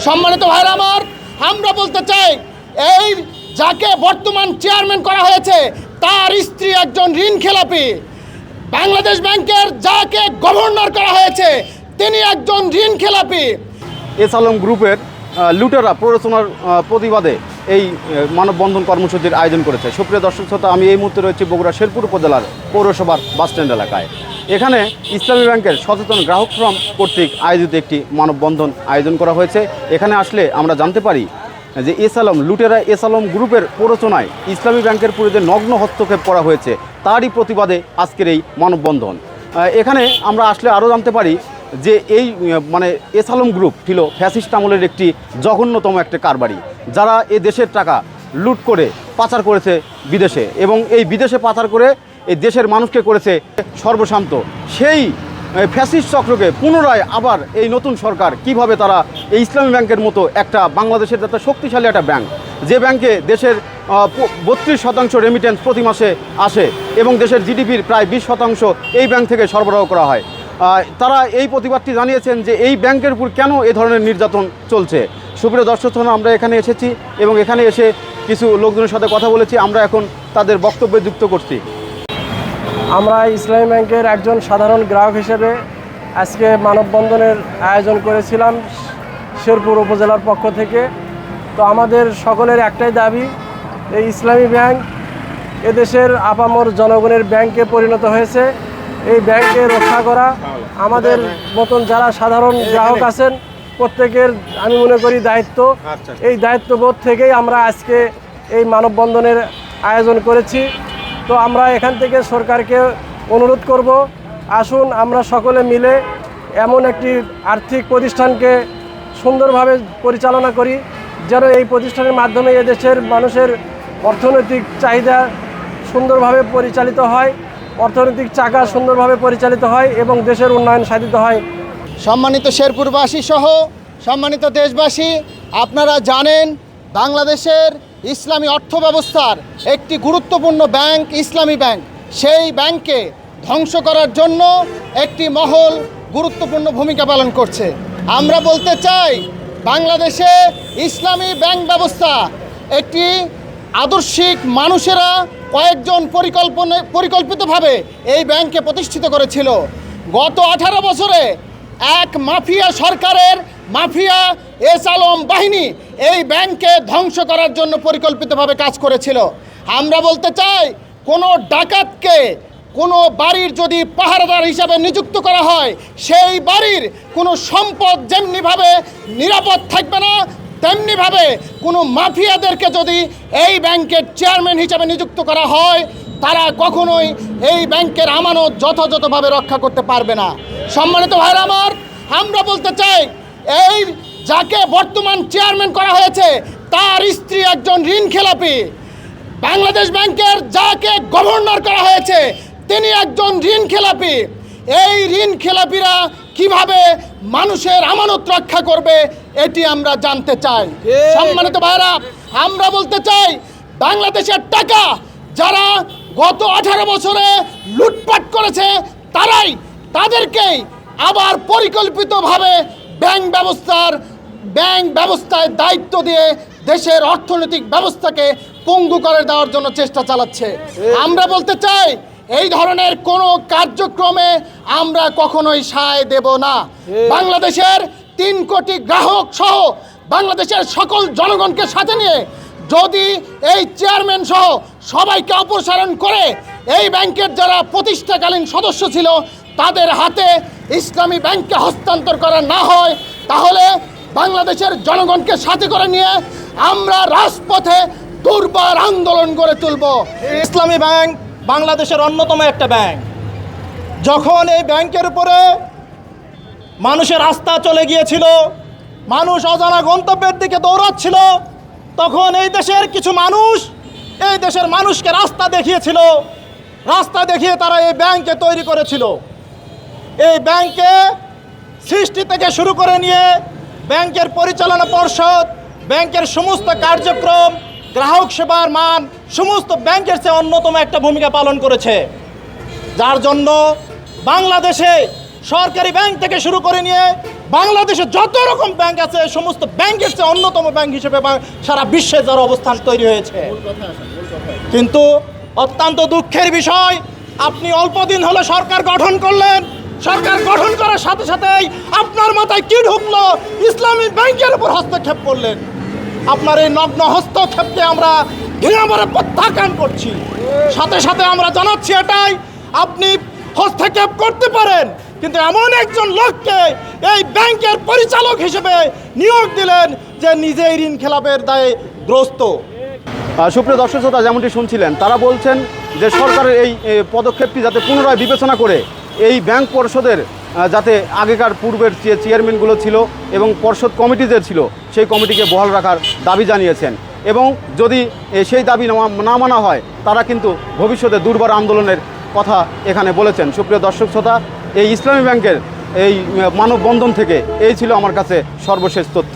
সম্মানিত ভাইরা আমার, আমরা বলতে চাই এই যাকে বর্তমান চেয়ারম্যান করা হয়েছে তার স্ত্রী একজন ঋণ খেলাপি। বাংলাদেশ ব্যাংকের যাকে গভর্নর করা হয়েছে তিনি একজন ঋণ খেলাপি। এস আলম গ্রুপের লুটেরা প্ররোচনার প্রতিবাদে এই মানববন্ধন কর্মসূচির আয়োজন করেছে। সুপ্রিয় দর্শক শ্রোতা, আমি এই মুহূর্তে রয়েছি বগুড়া শেরপুর উপজেলার পৌরসভার বাসস্ট্যান্ড এলাকায়। এখানে ইসলামী ব্যাংকের সচেতন গ্রাহক ফোরাম কর্তৃক আয়োজিত একটি মানববন্ধন আয়োজন করা হয়েছে। এখানে আসলে আমরা জানতে পারি যে লুটেরা এস আলম গ্রুপের প্ররোচনায় ইসলামী ব্যাংকের পুরো যে নগ্ন হস্তক্ষেপ করা হয়েছে তারই প্রতিবাদে আজকের এই মানববন্ধন। এখানে আমরা আসলে আরও জানতে পারি যে এই এস আলম গ্রুপ ছিল ফ্যাসিস্ট আমলের একটি জঘন্যতম একটা কারবারি, যারা এই দেশের টাকা লুট করে পাচার করেছে বিদেশে, এবং এই বিদেশে পাচার করে এই দেশের মানুষকে করেছে সর্বশান্ত। সেই ফ্যাসিস্ট চক্রকে পুনরায় আবার এই নতুন সরকার কিভাবে তারা এই ইসলামী ব্যাংকের মতো একটা বাংলাদেশের একটা শক্তিশালী একটা ব্যাংক, যে ব্যাংকে দেশের 32% রেমিটেন্স প্রতি মাসে আসে এবং দেশের জিডিপির প্রায় 20% এই ব্যাংক থেকে সরবরাহ করা হয়, তারা এই প্রতিবাদটি জানিয়েছেন যে এই ব্যাংকের উপর কেন এ ধরনের নির্যাতন চলছে। সুপ্রিয় দর্শক, আমরা এখানে এসেছি এবং এখানে এসে কিছু লোকজনের সাথে কথা বলেছি। আমরা এখন তাদের বক্তব্যে যুক্ত করছি। আমরা ইসলামী ব্যাংকের একজন সাধারণ গ্রাহক হিসেবে আজকে মানববন্ধনের আয়োজন করেছিলাম শেরপুর উপজেলার পক্ষ থেকে। তো আমাদের সকলের একটাই দাবি, এই ইসলামী ব্যাংক এদেশের আপামর জনগণের ব্যাংকে পরিণত হয়েছে। এই ব্যাংকে রক্ষা করা আমাদের মতন যারা সাধারণ গ্রাহক আছেন প্রত্যেকের আমি মনে করি দায়িত্ব। এই দায়িত্ববোধ থেকেই আমরা আজকে এই মানববন্ধনের আয়োজন করেছি। তো আমরা এখান থেকে সরকারকে অনুরোধ করব, আসুন আমরা সকলে মিলে এমন একটি আর্থিক প্রতিষ্ঠানকে সুন্দরভাবে পরিচালনা করি যেন এই প্রতিষ্ঠানের মাধ্যমে এদেশের মানুষের অর্থনৈতিক চাহিদা সুন্দরভাবে পরিচালিত হয়, অর্থনৈতিক চাকা সুন্দরভাবে পরিচালিত হয় এবং দেশের উন্নয়ন সাধিত হয়। সম্মানিত শেরপুরবাসী সহ সম্মানিত দেশবাসী, আপনারা জানেন বাংলাদেশের ইসলামী অর্থ ব্যবস্থার একটি গুরুত্বপূর্ণ ব্যাংক ইসলামী ব্যাংক। সেই ব্যাংককে ধ্বংস করার জন্য একটি মহল গুরুত্বপূর্ণ ভূমিকা পালন করছে। আমরা বলতে চাই বাংলাদেশে ইসলামী ব্যাংক ব্যবস্থা একটি আদর্শিক মানুষেরা কয়েকজন পরিকল্পিতভাবে এই ব্যাংককে প্রতিষ্ঠিত করেছিল। গত 18 বছরে এক মাফিয়া সরকারের মাফিয়া এস আলম বাহিনী এই ব্যাংককে ধ্বংস করার জন্য পরিকল্পিতভাবে কাজ করেছিল। আমরা বলতে চাই, কোনো ডাকাতকে কোনো বাড়ির যদি পাহারাদার হিসাবে নিযুক্ত করা হয়, সেই বাড়ির কোনো সম্পদ যেমনিভাবে নিরাপদ থাকবে না, তেমনিভাবে কোনো মাফিয়াদেরকে যদি এই ব্যাংকের চেয়ারম্যান হিসাবে নিযুক্ত করা হয়, তারা কখনোই এই ব্যাংকের আমানত যথাযথভাবে রক্ষা করতে পারবে না। সম্মানিত ভাইরা আমার, আমরা বলতে চাই এই যাকে বর্তমান চেয়ারম্যান করা হয়েছে তার স্ত্রী একজন ঋণ খেলাপি। বাংলাদেশ ব্যাংকের যাকে গভর্নর করা হয়েছে তিনি একজন ঋণ খেলাপি। এই ঋণ খেলাপিরা কিভাবে মানুষের আমানত রক্ষা করবে এটি আমরা জানতে চাই। সম্মানিত ভাইরা, আমরা বলতে চাই বাংলাদেশের টাকা যারা গত 18 বছরে লুটপাট করেছে তাদেরকেই আবার পরিকল্পিতভাবে ব্যাংক ব্যবস্থায় দায়িত্ব দিয়ে দেশের অর্থনৈতিক ব্যবস্থাকে পঙ্গু করে দেওয়ার জন্য চেষ্টা চালাচ্ছে। আমরা বলতে চাই এই ধরনের কোনো কার্যক্রমে আমরা কখনোই সায় দেব না। বাংলাদেশের 3 কোটি গ্রাহক সহ বাংলাদেশের সকল জনগণকে সাথে নিয়ে যদি এই চেয়ারম্যান সহ সবাইকে অপসারণ করে এই ব্যাংকের যারা প্রতিষ্ঠাকালীন সদস্য ছিল তাদের হাতে ইসলামী ব্যাংককে হস্তান্তর করা না হয়, তাহলে বাংলাদেশের জনগণকে সাথে করে নিয়ে আমরা রাজপথে দুর্বার আন্দোলন গড়ে তুলব। ইসলামী ব্যাংক বাংলাদেশের অন্যতম একটা ব্যাংক। যখন এই ব্যাংকের উপরে মানুষের আস্থা চলে গিয়েছিল, মানুষ অজানা গন্তব্যের দিকে দৌড়াচ্ছিল, তখন এই দেশের কিছু মানুষ এই দেশের মানুষকে রাস্তা দেখিয়েছিল। রাস্তা দেখিয়ে তারা এই ব্যাংকে তৈরি করেছিল। এই ব্যাংকে সৃষ্টি থেকে শুরু করে নিয়ে ব্যাংকের পরিচালনা পর্ষদ, ব্যাংকের সমস্ত কার্যক্রম, গ্রাহক সেবার মান সমস্ত ব্যাংকের চেয়ে অন্যতম একটা ভূমিকা পালন করেছে, যার জন্য বাংলাদেশে সরকারি ব্যাংক থেকে শুরু করে নিয়ে বাংলাদেশে যত রকম ব্যাংক আছে এই সমস্ত ব্যাংকের চেয়ে অন্যতম ব্যাংক হিসেবে সারা বিশ্বে যার অবস্থান তৈরি হয়েছে। কিন্তু অত্যন্ত দুঃখের বিষয়, আপনি অল্প দিন হলো সরকার গঠন করলেন, সরকার গঠন করার সাথে সাথেই আপনার মাথায় কি ঢুকলো, ইসলামী ব্যাংকের উপর হস্তক্ষেপ করলেন। আপনার এই নগ্ন হস্তক্ষেপকে আমরা ঘৃণাভরে প্রত্যাখ্যান করছি। সাথে সাথে আমরা জানাচ্ছি এটাই, আপনি হস্তক্ষেপ করতে পারেন, কিন্তু এমন একজন লোককে এই ব্যাংকের পরিচালক হিসেবে নিয়োগ দিলেন যে নিজেই ঋণ খেলাপের দায়ে গ্রস্ত। সুপ্রিয় দর্শক শ্রোতা, যেমনটি শুনছিলেন, তারা বলছেন যে সরকারের এই পদক্ষেপটি যাতে পুনরায় বিবেচনা করে এই ব্যাংক পর্ষদের যাতে আগেকার পূর্বের যে চেয়ারম্যানগুলো ছিল এবং পর্ষদ কমিটি যে ছিল সেই কমিটিকে বহাল রাখার দাবি জানিয়েছেন, এবং যদি সেই দাবি না মানা হয় তারা কিন্তু ভবিষ্যতে দুর্বার আন্দোলনের কথা এখানে বলেছেন। সুপ্রিয় দর্শক শ্রোতা, এই ইসলামী ব্যাংকের এই মানববন্ধন থেকে এই ছিল আমার কাছে সর্বশেষ তথ্য।